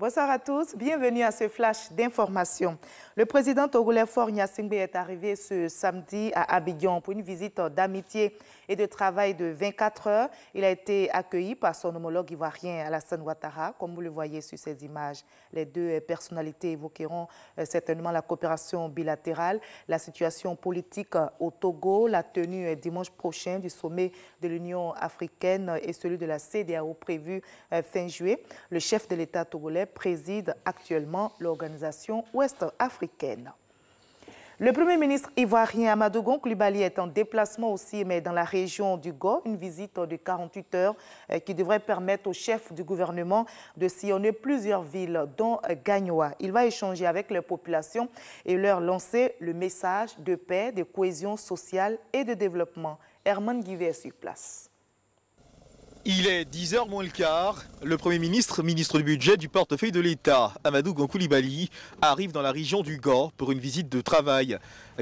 Bonsoir à tous, bienvenue à ce flash d'information. Le président togolais Faure Gnassingbé est arrivé ce samedi à Abidjan pour une visite d'amitié et de travail de 24 heures. Il a été accueilli par son homologue ivoirien Alassane Ouattara, comme vous le voyez sur ces images. Les deux personnalités évoqueront certainement la coopération bilatérale, la situation politique au Togo, la tenue dimanche prochain du sommet de l'Union africaine et celui de la CEDEAO prévu fin juillet. Le chef de l'État togolais préside actuellement l'organisation ouest-africaine. Le Premier ministre ivoirien Amadou Gon Coulibaly est en déplacement aussi, mais dans la région du Go, une visite de 48 heures qui devrait permettre au chef du gouvernement de sillonner plusieurs villes, dont Gagnoa. Il va échanger avec les populations et leur lancer le message de paix, de cohésion sociale et de développement. Herman Guivet est sur place. Il est 10h moins le quart. Le Premier ministre, ministre du Budget du portefeuille de l'État, Amadou Gon Coulibaly, arrive dans la région du Gor pour une visite de travail.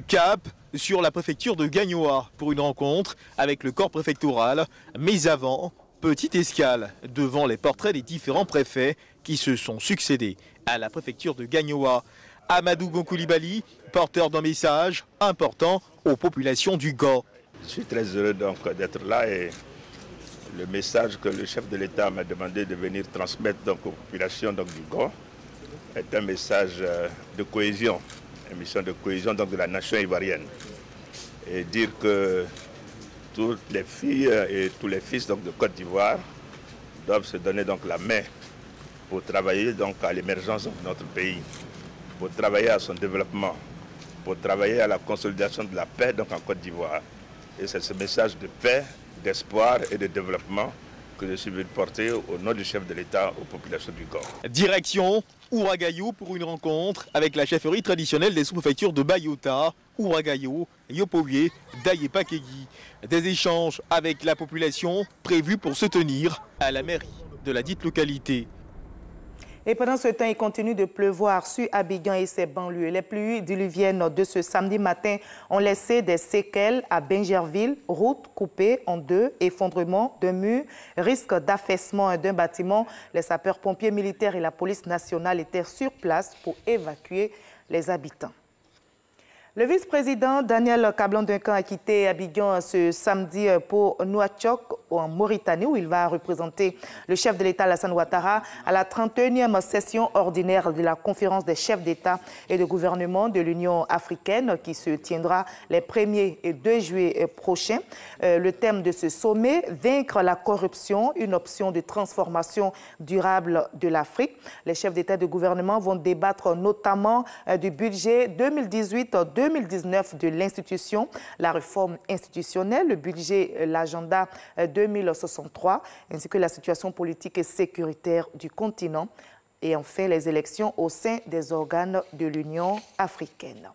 Cap sur la préfecture de Gagnoa pour une rencontre avec le corps préfectoral. Mais avant, petite escale devant les portraits des différents préfets qui se sont succédés à la préfecture de Gagnoa. Amadou Gon Coulibaly, porteur d'un message important aux populations du Gor. Je suis très heureux donc d'être là et le message que le chef de l'État m'a demandé de venir transmettre donc aux populations donc, du Gor est un message de cohésion, une mission de cohésion donc, de la nation ivoirienne. Et dire que toutes les filles et tous les fils donc, de Côte d'Ivoire doivent se donner donc, la main pour travailler donc, à l'émergence de notre pays, pour travailler à son développement, pour travailler à la consolidation de la paix donc, en Côte d'Ivoire. Et c'est ce message de paix, d'espoir et de développement que je suis venu porter au nom du chef de l'État aux populations du Gor. Direction Ouragayo pour une rencontre avec la chefferie traditionnelle des sous-préfectures de Bayota, Ouragayo, Yopoué, Daye-Pakegui. Des échanges avec la population prévus pour se tenir à la mairie de la dite localité. Et pendant ce temps, il continue de pleuvoir sur Abidjan et ses banlieues. Les pluies diluviennes de ce samedi matin ont laissé des séquelles à Bingerville, route coupée en deux, effondrement d'un mur, risque d'affaissement d'un bâtiment. Les sapeurs-pompiers militaires et la police nationale étaient sur place pour évacuer les habitants. Le vice-président Daniel Kablan-Duncan a quitté Abidjan ce samedi pour Nouakchott, en Mauritanie, où il va représenter le chef de l'État Alassane Ouattara à la 31e session ordinaire de la conférence des chefs d'État et de gouvernement de l'Union africaine qui se tiendra les 1er et 2 juillet prochains. Le thème de ce sommet, vaincre la corruption, une option de transformation durable de l'Afrique. Les chefs d'État et de gouvernement vont débattre notamment du budget 2018-2019 de l'institution, la réforme institutionnelle, le budget, l'agenda 2063, ainsi que la situation politique et sécuritaire du continent, et enfin les élections au sein des organes de l'Union africaine.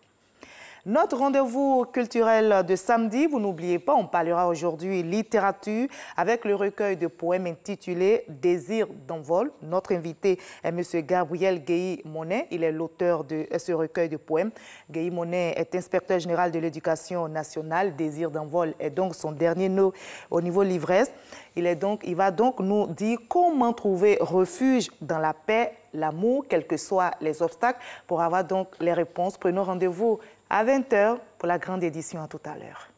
Notre rendez-vous culturel de samedi, vous n'oubliez pas, on parlera aujourd'hui littérature avec le recueil de poèmes intitulé « Désir d'envol ». Notre invité est M. Gabriel Guéhi-Monet. Il est l'auteur de ce recueil de poèmes. Guéhi-Monet est inspecteur général de l'éducation nationale. « Désir d'envol » est donc son dernier mot au niveau l'ivresse. Il va donc nous dire comment trouver refuge dans la paix, l'amour, quels que soient les obstacles. Pour avoir donc les réponses, prenons rendez-vous à 20 h pour la grande édition. À tout à l'heure.